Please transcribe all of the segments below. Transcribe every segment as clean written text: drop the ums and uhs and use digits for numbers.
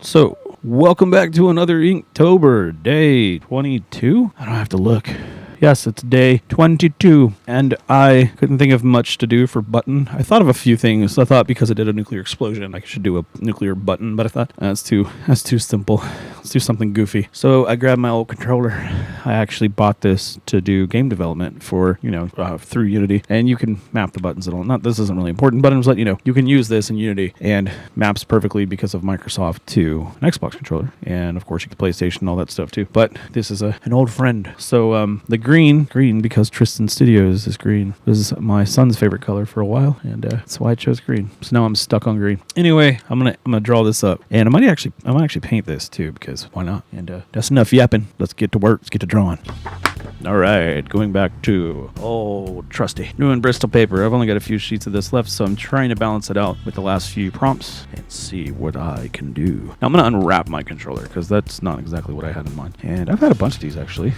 So, welcome back to another Inktober, day 22? I don't have to look. Yes, it's day 22, and I couldn't think of much to do for button. I thought of a few things. I thought because I did a nuclear explosion, I should do a nuclear button, but I thought that's too simple. Let's do something goofy. So I grabbed my old controller. I actually bought this to do game development for, through Unity, and you can map the buttons and all. Not this isn't really important, but I'm just letting you know you can use this in Unity and maps perfectly because of Microsoft to an Xbox controller, and of course you can PlayStation and all that stuff too. But this is an old friend. So the green because Tristan Studios is green. This is my son's favorite color for a while, and that's why I chose green. So now I'm stuck on green. Anyway, I'm gonna draw this up, and I might actually paint this too, because why not? And that's enough yapping. Let's get to work. Let's get to drawing. All right, going back to trusty New and Bristol paper. I've only got a few sheets of this left, so I'm trying to balance it out with the last few prompts and see what I can do. Now I'm gonna unwrap my controller because that's not exactly what I had in mind. And I've had a bunch of these actually.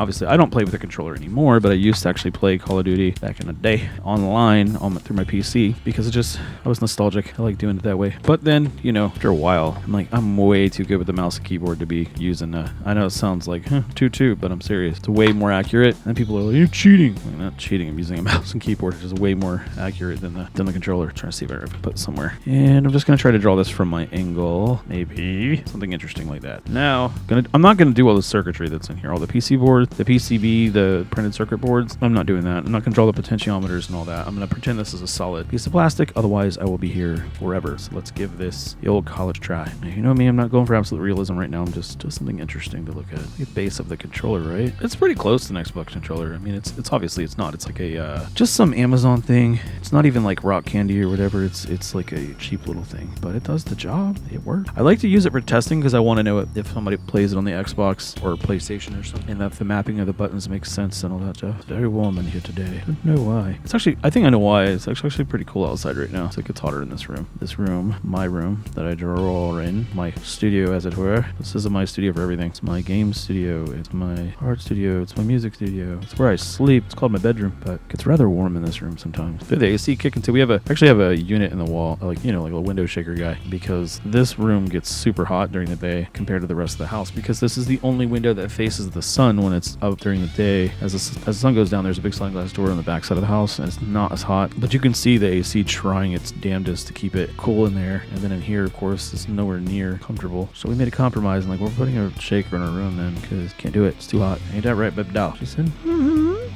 Obviously I don't play with a controller anymore, but I used to actually play Call of Duty back in the day online through my PC because I was nostalgic. I like doing it that way. But then, after a while, I'm way too good with the mouse and keyboard to be using I know it sounds like too, but I'm serious. It's way more accurate. And people are like, you're cheating. I'm not cheating. I'm using a mouse and keyboard, which is way more accurate than the controller. I'm trying to see if I can put it somewhere. And I'm just going to try to draw this from my angle. Maybe something interesting like that. Now, I'm not going to do all the circuitry that's in here. All the PC board, the PCB, the printed circuit boards. I'm not doing that. I'm not going to draw the potentiometers and all that. I'm going to pretend this is a solid piece of plastic. Otherwise, I will be here forever. So let's give this the old college try. Now, you know me, I'm not going for absolute realism right now. I'm just something interesting to look at. The base of the controller, right? It's pretty close to an Xbox controller. I mean, it's obviously it's not. It's like a just some Amazon thing. It's not even like rock candy or whatever. It's like a cheap little thing, but it does the job. It works. I like to use it for testing because I want to know if somebody plays it on the Xbox or PlayStation or something, and that the mapping of the buttons makes sense and all that stuff. It's very warm in here today. I don't know why. I think I know why. It's actually pretty cool outside right now. It's like it's hotter in this room. This room, my room that I draw in, my studio as it were. This is my studio for everything. It's my game studio. It's my art studio. It's my music studio. It's where I sleep. It's called my bedroom, but it gets rather warm in this room sometimes. The AC kicking too. We actually have a unit in the wall, like a window shaker guy, because this room gets super hot during the day compared to the rest of the house, because this is the only window that faces the sun when it's up during the day. As the sun goes down, there's a big sliding glass door on the back side of the house, and it's not as hot, but you can see the AC trying its damnedest to keep it cool in there. And then in here, of course, it's nowhere near comfortable. So we made a compromise, and we're putting a shaker in our room then, because can't do it. It's too hot. Ain't that right, baby doll? She said,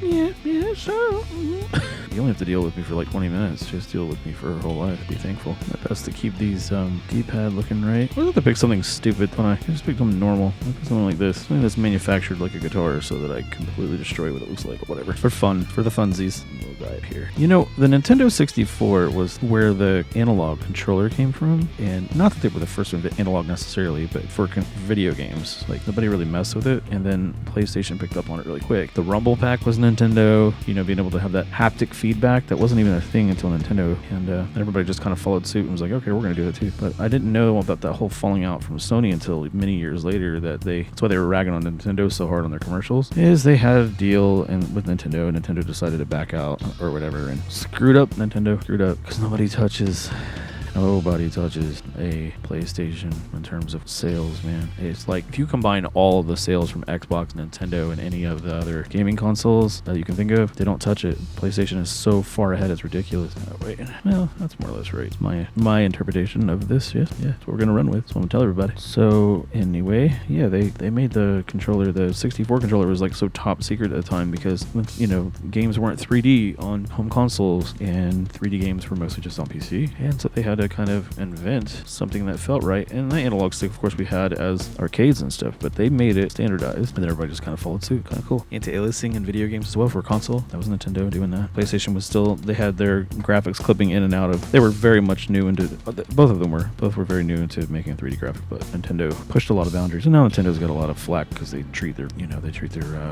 yeah, sure. You only have to deal with me for like 20 minutes. Just deal with me for her whole life. Be thankful. My best to keep these D-pad looking right. I have to pick something stupid. I just pick something normal. I pick something like this. Something that's manufactured like a guitar so that I completely destroy what it looks like or whatever. For fun. For the funsies. We'll dive here. The Nintendo 64 was where the analog controller came from. And not that they were the first one to analog necessarily, but for video games. Like, nobody really messed with it. And then PlayStation picked up on it really quick. The Rumble Pack was Nintendo. Being able to have that haptic feedback, that wasn't even a thing until Nintendo, and everybody just kind of followed suit and was like, okay, we're going to do that too. But I didn't know about that whole falling out from Sony until many years later. That's why they were ragging on Nintendo so hard on their commercials, is they had a deal with Nintendo, and Nintendo decided to back out or whatever, and screwed up because nobody touches a PlayStation in terms of sales, man. It's like if you combine all of the sales from Xbox, Nintendo, and any of the other gaming consoles that you can think of, they don't touch it. PlayStation is so far ahead, it's ridiculous. Wait, well, that's more or less right. It's my interpretation of this. Yes, that's what we're gonna run with. That's what I'm gonna tell everybody. So anyway, yeah, they made the controller, the 64 controller was like so top secret at the time because games weren't 3D on home consoles, and 3D games were mostly just on PC, and so they had to kind of invent something that felt right. And the analog stick, of course, we had as arcades and stuff, but they made it standardized, and then everybody just kind of followed suit. Kind of cool. Anti-aliasing in video games as well for a console. That was Nintendo doing that. PlayStation was still, they had their graphics clipping in and out of, they were very much new into, both were very new into making a 3D graphic, but Nintendo pushed a lot of boundaries, and now Nintendo's got a lot of flack because they treat their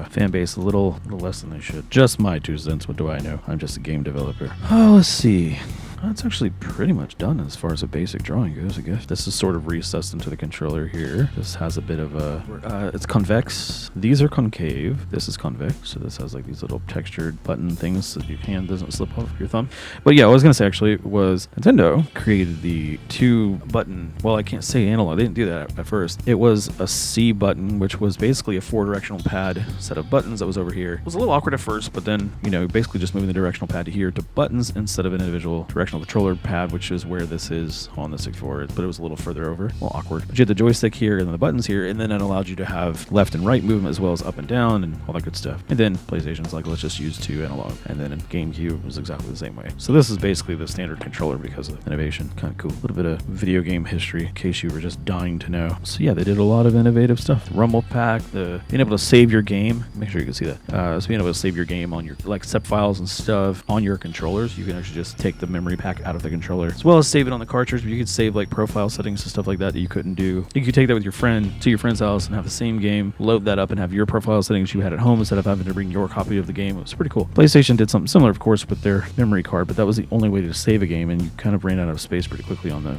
fan base a little less than they should. Just my 2 cents. What do I know? I'm just a game developer. Oh, let's see. That's actually pretty much done as far as a basic drawing goes, I guess. This is sort of recessed into the controller here. This has a bit of a, it's convex. These are concave. This is convex. So this has like these little textured button things so your hand doesn't slip off your thumb. But yeah, what I was going to say actually was Nintendo created the 2-button, well, I can't say analog. They didn't do that at first. It was a C button, which was basically a 4-directional pad set of buttons that was over here. It was a little awkward at first, but then, you know, basically just moving the directional pad to here to buttons instead of an individual directional controller pad, which is where this is on the 64, but it was a little further over, a little awkward. But you had the joystick here and then the buttons here, and then it allowed you to have left and right movement as well as up and down and all that good stuff. And then PlayStation's like, let's just use 2 analog. And then in GameCube was exactly the same way. So this is basically the standard controller because of innovation. Kind of cool. A little bit of video game history in case you were just dying to know. So yeah, they did a lot of innovative stuff. The Rumble Pack, the being able to save your game. Make sure you can see that. So being able to save your game on your like step files and stuff on your controllers. You can actually just take the memory pack out of the controller as well as save it on the cartridge. But you could save like profile settings and stuff like that you couldn't do. You could take that with your friend to your friend's house and have the same game, load that up and have your profile settings you had at home instead of having to bring your copy of the game. It was pretty cool. PlayStation did something similar, of course, with their memory card, but that was the only way to save a game, and you kind of ran out of space pretty quickly on the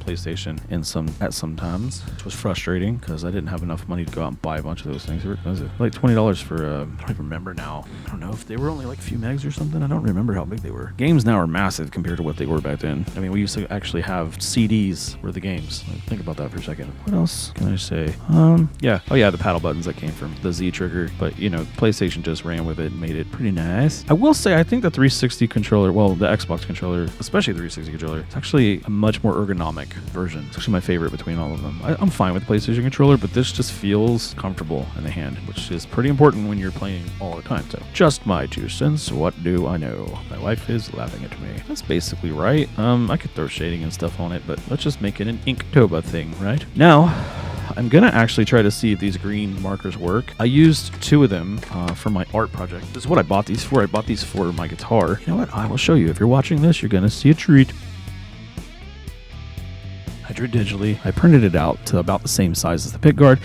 PlayStation at some times, which was frustrating because I didn't have enough money to go out and buy a bunch of those things. They were expensive. Like $20 for I don't even remember now. I don't know if they were only like a few megs or something. I don't remember how big they were. Games now are massive compared to what they were back then. I mean, we used to actually have CDs were the games. Like, think about that for a second. What else can I say? Yeah. Oh yeah, the paddle buttons that came from the Z trigger. But you know, PlayStation just ran with it and made it pretty nice. I will say, I think the 360 controller, well, the Xbox controller, especially the 360 controller, it's actually a much more ergonomic version. It's actually my favorite between all of them. I'm fine with the PlayStation controller, but this just feels comfortable in the hand, which is pretty important when you're playing all the time. So, just my 2 cents. What do I know? My wife is laughing at me. That's basically right. I could throw shading and stuff on it, but let's just make it an InkTober thing, right? Now, I'm gonna actually try to see if these green markers work. I used 2 of them for my art project. This is what I bought these for. I bought these for my guitar. You know what? I will show you. If you're watching this, you're gonna see a treat. I drew digitally. I printed it out to about the same size as the pick guard.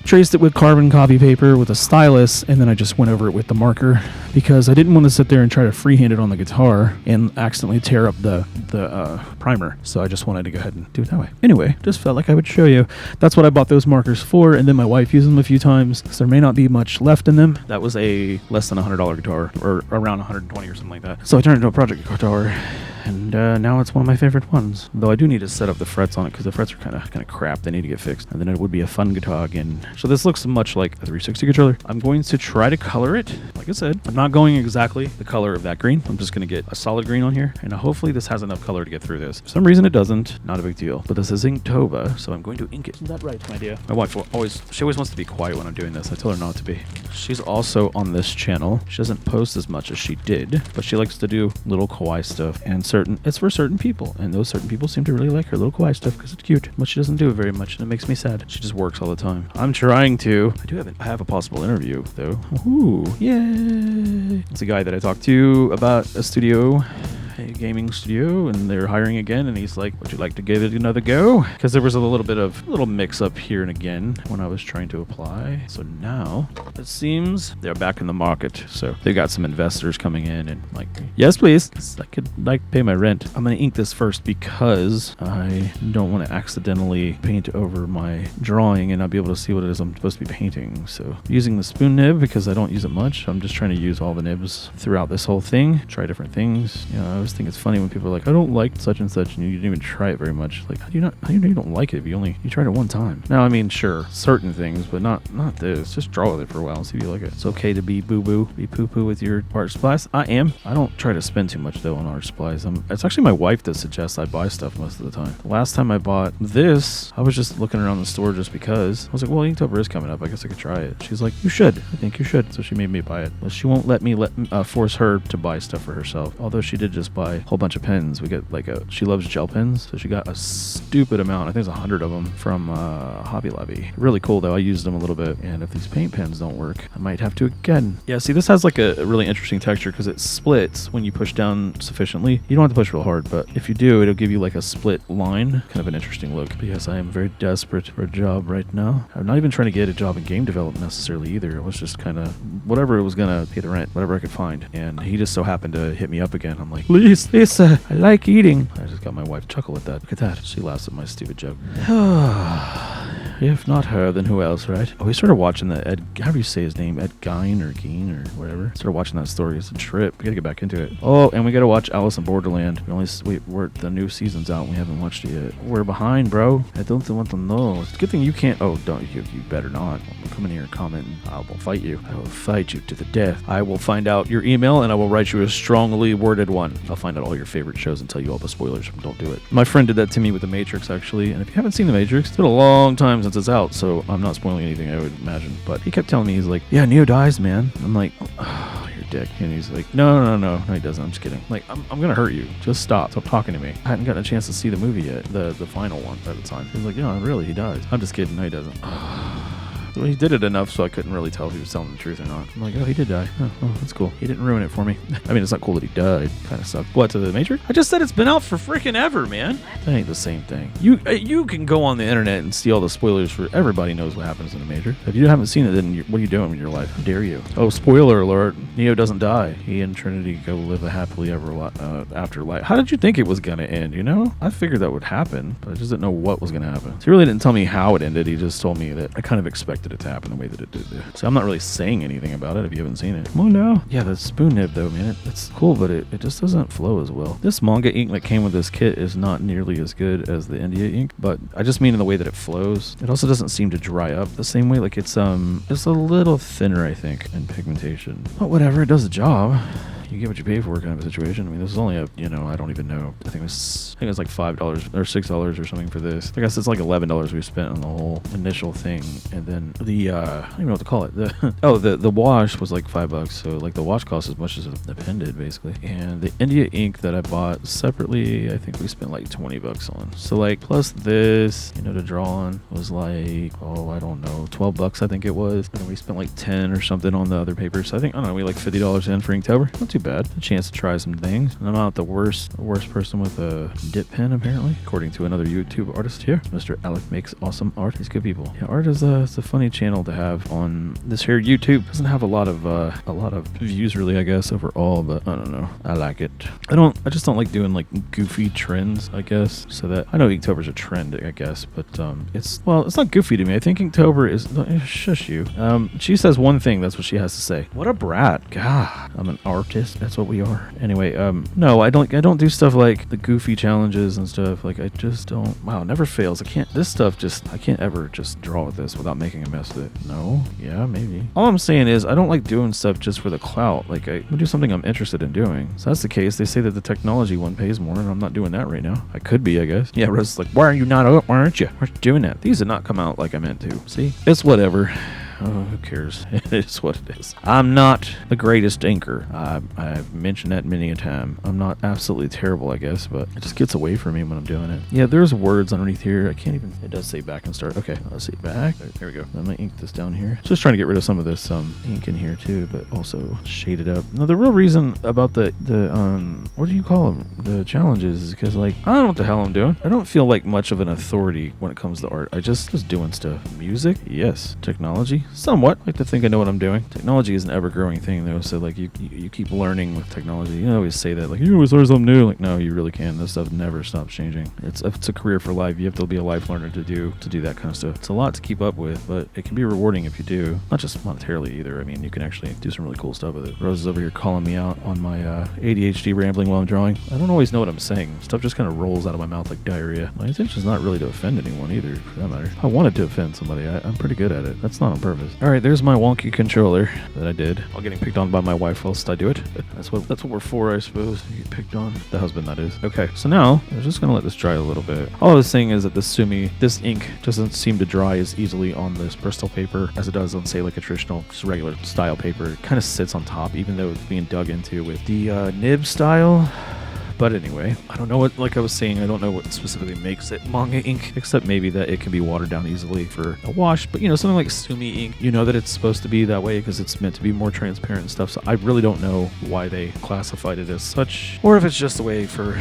Traced it with carbon copy paper with a stylus, and then I just went over it with the marker because I didn't want to sit there and try to freehand it on the guitar and accidentally tear up the primer. So I just wanted to go ahead and do it that way. Anyway, just felt like I would show you. That's what I bought those markers for, and then my wife used them a few times, so there may not be much left in them. That was a less than $100 guitar, or around 120 or something like that. So I turned it into a project guitar. And now it's one of my favorite ones. Though I do need to set up the frets on it because the frets are kind of crap. They need to get fixed. And then it would be a fun guitar again. So this looks much like a 360 controller. I'm going to try to color it. Like I said, I'm not going exactly the color of that green. I'm just going to get a solid green on here. And hopefully this has enough color to get through this. For some reason it doesn't. Not a big deal. But this is InkTober, so I'm going to ink it. Isn't that right, my dear? My wife she always wants to be quiet when I'm doing this. I tell her not to be. She's also on this channel. She doesn't post as much as she did, but she likes to do little kawaii stuff. And it's for certain people, and those certain people seem to really like her little kawaii stuff because it's cute. But she doesn't do it very much, and it makes me sad. She just works all the time. I'm trying to. I have a possible interview though. Ooh, yay! It's a guy that I talked to about a studio. A gaming studio, and they're hiring again, and he's like, would you like to give it another go? Because there was a little mix up here and again when I was trying to apply. So now it seems they're back in the market. So they got some investors coming in and like, yes please, I could pay my rent. I'm gonna ink this first because I don't want to accidentally paint over my drawing and not be able to see what it is I'm supposed to be painting. So using the spoon nib because I don't use it much. I'm just trying to use all the nibs throughout this whole thing, try different things. You know, I always think it's funny when people are like, I don't like such and such, and you didn't even try it very much. Like, how do you know you don't like it if you tried it one time? Now, I mean, sure, certain things, but not this. Just draw with it for a while and see if you like it. It's okay to be boo-boo, be poo-poo with your art supplies. I am. I don't try to spend too much, though, on art supplies. It's actually my wife that suggests I buy stuff most of the time. The last time I bought this, I was just looking around the store just because. I was like, well, InkTober is coming up. I guess I could try it. She's like, you should. I think you should. So she made me buy it. But she won't let me force her to buy stuff for herself. Although she did just buy a whole bunch of pens. We got she loves gel pens, so she got a stupid amount. I think it's 100 of them from Hobby Lobby. Really cool though. I used them a little bit, and if these paint pens don't work, I might have to again. Yeah, see, this has like a really interesting texture because it splits when you push down sufficiently. You don't have to push real hard, but if you do, it'll give you like a split line. Kind of an interesting look. But yes, I am very desperate for a job right now. I'm not even trying to get a job in game development necessarily either. It was just kind of whatever it was gonna pay the rent, whatever I could find. And he just so happened to hit me up again. I'm like, Lisa, I like eating. I just got my wife to chuckle at that. Look at that. She laughs at my stupid joke. If not her, then who else, right? Oh, we started watching the how do you say his name? Ed Gein or whatever. Started watching that story. It's a trip. We gotta get back into it. Oh, and we gotta watch Alice in Borderland. We're the new season's out and we haven't watched it yet. We're behind, bro. I don't want to know. It's a good thing you can't. Oh, don't you better not. Come in here and comment and I will fight you. I will fight you to the death. I will find out your email and I will write you a strongly worded one. I'll find out all your favorite shows and tell you all the spoilers. Don't do it. My friend did that to me with The Matrix, actually. And if you haven't seen The Matrix, it's been a long time since it's out, so I'm not spoiling anything, I would imagine. But he kept telling me, he's like, yeah, Neo dies, man. I'm like, oh, you're a dick. And he's like, no, he doesn't. I'm just kidding. Like, I'm gonna hurt you. Just stop talking to me. I hadn't gotten a chance to see the movie yet, the final one at the time. He was like, yeah, really, he dies. I'm just kidding. No, he doesn't. Well, he did it enough so I couldn't really tell if he was telling the truth or not. I'm like, oh, he did die. Oh, that's cool. He didn't ruin it for me. I mean, it's not cool that he died. Kind of sucked. What, to The Matrix? I just said it's been out for freaking ever, man. That ain't the same thing. You can go on the internet and see all the spoilers for everybody knows what happens in The Matrix. If you haven't seen it, then what are you doing in your life? How dare you? Oh, spoiler alert. Neo doesn't die. He and Trinity go live a happily ever after life. How did you think it was going to end, you know? I figured that would happen, but I just didn't know what was going to happen. So he really didn't tell me how it ended. He just told me that I kind of expected it to happen the way that it did. So I'm not really saying anything about it if you haven't seen it. Come on now. Yeah, the spoon nib though, man, it's cool, but it just doesn't flow as well. This Manga Ink that came with this kit is not nearly as good as the India ink, but I just mean in the way that it flows. It also doesn't seem to dry up the same way. Like it's a little thinner, I think, in pigmentation. But whatever, it does the job. You get what you pay for kind of a situation. I mean, this is only I don't even know. I think it was like $5 or $6 or something for this. I guess it's like $11 we spent on the whole initial thing. And then I don't even know what to call it. The wash was like $5. So like the wash cost as much as the pen did basically. And the India ink that I bought separately, I think we spent like $20 on. So like plus this, to draw on was like, I don't know, $12 I think it was. And then we spent like 10 or something on the other papers. So I think, I don't know, we like $50 in for InkTober. Not too bad. A chance to try some things. And I'm not the worst person with a dip pen, apparently, according to another YouTube artist here. Mr. Alec makes awesome art. He's good people. Yeah, art is it's a funny channel to have on this here YouTube. Doesn't have a lot of views really, I guess, overall, but I don't know. I like it. I just don't like doing like goofy trends, I guess. So that I know Inktober's a trend, I guess, but it's not goofy to me. I think Inktober is shush you. She says one thing, that's what she has to say. What a brat. God, I'm an artist. That's what we are. Anyway, no, I don't do stuff like the goofy challenges and stuff. Like I just don't. Wow, it never fails. I can't ever just draw with this without making a mess with it. No, yeah, maybe. All I'm saying is I don't like doing stuff just for the clout. Like I would do something I'm interested in doing. So that's the case. They say that the technology one pays more, and I'm not doing that right now. I could be, I guess. Yeah, Rose's like, why are you not up? Why aren't you? Why aren't you doing that? These did not come out like I meant to. See, it's whatever. Oh, who cares? It is what it is. I'm not the greatest inker. I've mentioned that many a time. I'm not absolutely terrible, I guess, but it just gets away from me when I'm doing it. Yeah, there's words underneath here. I can't even... It does say back and start. Okay, let's see. Back. There we go. I'm going to ink this down here. Just trying to get rid of some of this ink in here, too, but also shade it up. Now, the real reason about the what do you call them? The challenges is because, like, I don't know what the hell I'm doing. I don't feel like much of an authority when it comes to art. I just doing stuff. Music? Yes. Technology? Somewhat. I like to think I know what I'm doing. Technology is an ever-growing thing, though, so like you keep learning with technology. You always say that, like, you always learn something new. Like, no, you really can. This stuff never stops changing. It's a career for life. You have to be a life learner to do that kind of stuff. It's a lot to keep up with, but it can be rewarding if you do. Not just monetarily either. I mean, you can actually do some really cool stuff with it. Rose is over here calling me out on my ADHD rambling while I'm drawing. I don't always know what I'm saying. Stuff just kind of rolls out of my mouth like diarrhea. My intention is not really to offend anyone either, for that matter. If I wanted to offend somebody, I'm pretty good at it. That's not on purpose. All right, there's my wonky controller that I did while getting picked on by my wife whilst I do it. That's what we're for, I suppose. You get picked on. The husband, that is. Okay, so now I'm just gonna let this dry a little bit. All I was saying is that this ink doesn't seem to dry as easily on this Bristol paper as it does on, say, like a traditional, just regular style paper. It kind of sits on top, even though it's being dug into with the nib style. But anyway, I don't know what, like I was saying, I don't know what specifically makes it Manga Ink, except maybe that it can be watered down easily for a wash. But, something like Sumo ink, that it's supposed to be that way because it's meant to be more transparent and stuff. So I really don't know why they classified it as such, or if it's just a way for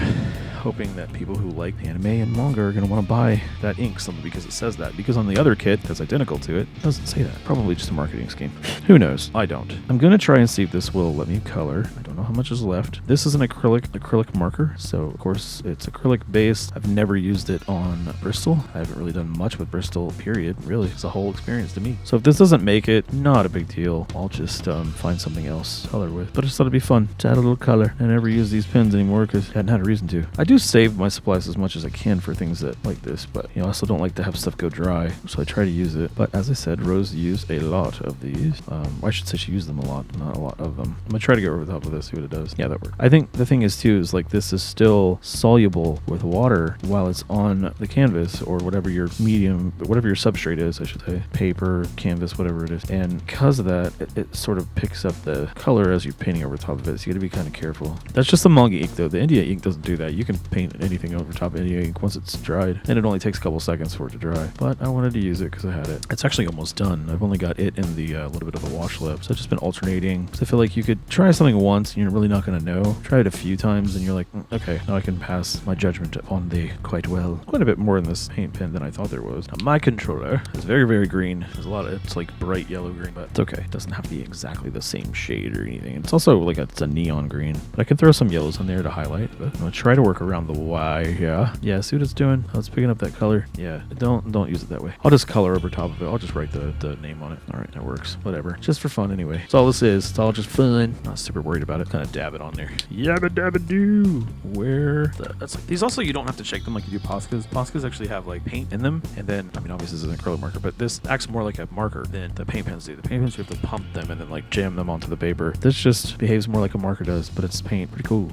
hoping that people who like anime and manga are going to want to buy that ink simply because it says that. Because on the other kit that's identical to it, it doesn't say that. Probably just a marketing scheme. Who knows? I don't. I'm going to try and see if this will let me color. I don't don't know how much is left. This is an acrylic marker, so of course it's acrylic based. I've never used it on Bristol. I haven't really done much with Bristol, period. Really, it's a whole experience to me. So if this doesn't make it, not a big deal. I'll just find something else to color with. But I just thought it'd be fun to add a little color. I never use these pens anymore because I hadn't had a reason to. I do save my supplies as much as I can for things that like this, but I also don't like to have stuff go dry, so I try to use it. But as I said, Rose used a lot of these. I should say she used them a lot, not a lot of them. I'm gonna try to go over the top of this, see what it does. Yeah, that worked. I think the thing is too is like this is still soluble with water while it's on the canvas or whatever your medium, whatever your substrate is, I should say, paper, canvas, whatever it is. And because of that, it sort of picks up the color as you're painting over top of it. So you got to be kind of careful. That's just the Manga Ink though. The India ink doesn't do that. You can paint anything over top of India ink once it's dried, and it only takes a couple seconds for it to dry. But I wanted to use it because I had it. It's actually almost done. I've only got it in the little bit of the wash lip, so I've just been alternating. So I feel like you could try something once and you're really not going to know. Try it a few times and you're like, okay, now I can pass my judgment on the quite well. Quite a bit more in this paint pen than I thought there was. Now my controller is very, very green. There's a lot of, it's like bright yellow green, but it's okay. It doesn't have to be exactly the same shade or anything. It's also like it's a neon green, but I can throw some yellows in there to highlight. But I'm gonna try to work around the Y. Yeah, see what it's doing? Oh, it's picking up that color. Yeah, don't use it that way. I'll just color over top of it. I'll just write the name on it. All right, that works. Whatever. Just for fun anyway. That's all this is. It's all just fun. Not super worried about it. Kind of dab it on there. Yabba dabba doo. Where? That's like, these also you don't have to shake them like you do Poscas. Poscas actually have like paint in them, and then I mean obviously this is an acrylic marker, but this acts more like a marker than the paint pens do. The paint pens you have to pump them and then like jam them onto the paper. This just behaves more like a marker does, but it's paint. Pretty cool.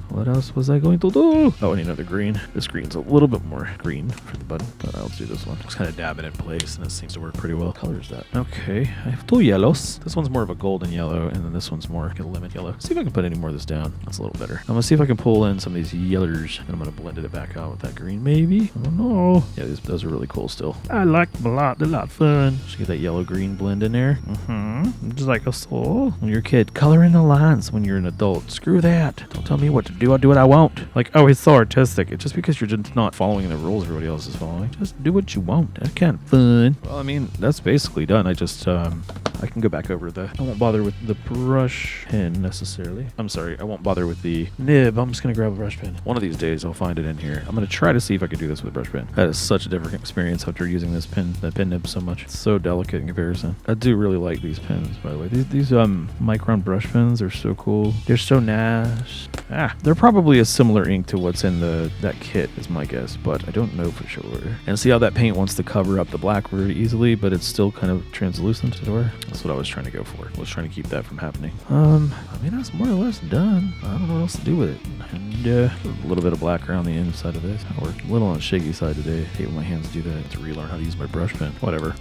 What else was I going to do? Oh, I need another green. This green's a little bit more green for the button, but I'll do this one. Just kind of dab it in place, and it seems to work pretty well. What color is that? Okay, I have two yellows. This one's more of a golden yellow, and then this one's more like a lemon yellow. See if I can put any more of this down. That's a little better. I'm gonna see if I can pull in some of these yellers, and I'm gonna blend it back out with that green, maybe. I don't know. Yeah, those are really cool still. I like them a lot. They're a lot of fun. Just get that yellow-green blend in there. Just like a soul. When you're a kid, color in the lines. When you're an adult, screw that. Don't tell me what to do. I'll do what I want. Like, oh, it's so artistic. It's just because you're just not following the rules everybody else is following. Just do what you want. That's kind of fun. Well, I mean, that's basically done. I just, I can go back over I won't bother with the brush pen necessarily. I'm sorry, I won't bother with the nib. I'm just going to grab a brush pen. One of these days, I'll find it in here. I'm going to try to see if I can do this with a brush pen. That is such a different experience after using this pen, that pen nib so much. It's so delicate in comparison. I do really like these pens, by the way. These Micron brush pens are so cool. They're so nice. They're probably a similar ink to what's in that kit, is my guess, but I don't know for sure. And see how that paint wants to cover up the black very easily, but it's still kind of translucent to where. That's what I was trying to go for. I was trying to keep that from happening. I mean, that's more or less done. I don't know what else to do with it. And a little bit of black around the inside of this. I worked a little on the shaky side today. I hate when my hands do that. I have to relearn how to use my brush pen. Whatever.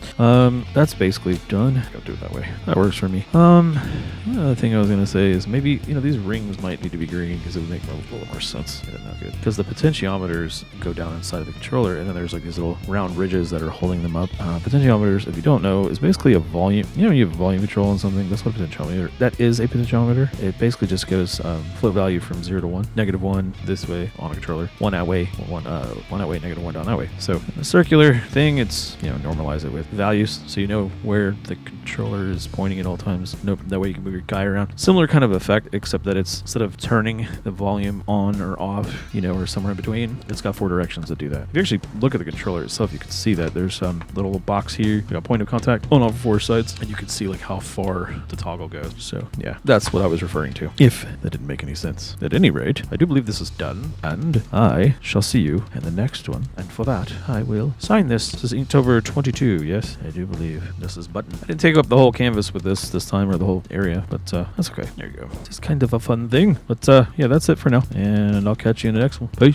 That's basically done. I'll do it that way. That works for me. Another thing I was gonna say is maybe these rings might need to be green because it would make a little more sense. Yeah, not good. Because the potentiometers go down inside of the controller, and then there's like these little round ridges that are holding them up. Potentiometers, if you don't know, is basically a volume. You have a volume control on something. That's what a potentiometer. That is a potentiometer. It basically just goes float value from 0 to 1, -1 this way on a controller, 1 that way, one that way, -1 down that way. So a circular thing, it's normalize it with values so you know where the controller is pointing at all times. Nope, that way you can move your guy around. Similar kind of effect, except that it's instead of turning the volume on or off, or somewhere in between, it's got 4 directions that do that. If you actually look at the controller itself, you can see that there's some little box here. You got point of contact on all 4 sides, and you can see like how far the toggle goes. So yeah, that's what I was referring to. If that didn't make any sense. At any rate, I do believe this is done, and I shall see you in the next one. And for that, I will sign this. This is InkTober 22. Yes, I do believe this is button. I didn't take up the whole canvas with this time, or the whole area, but that's okay. There you go. Just kind of a fun thing. But yeah, that's it for now, and I'll catch you in the next one. Peace.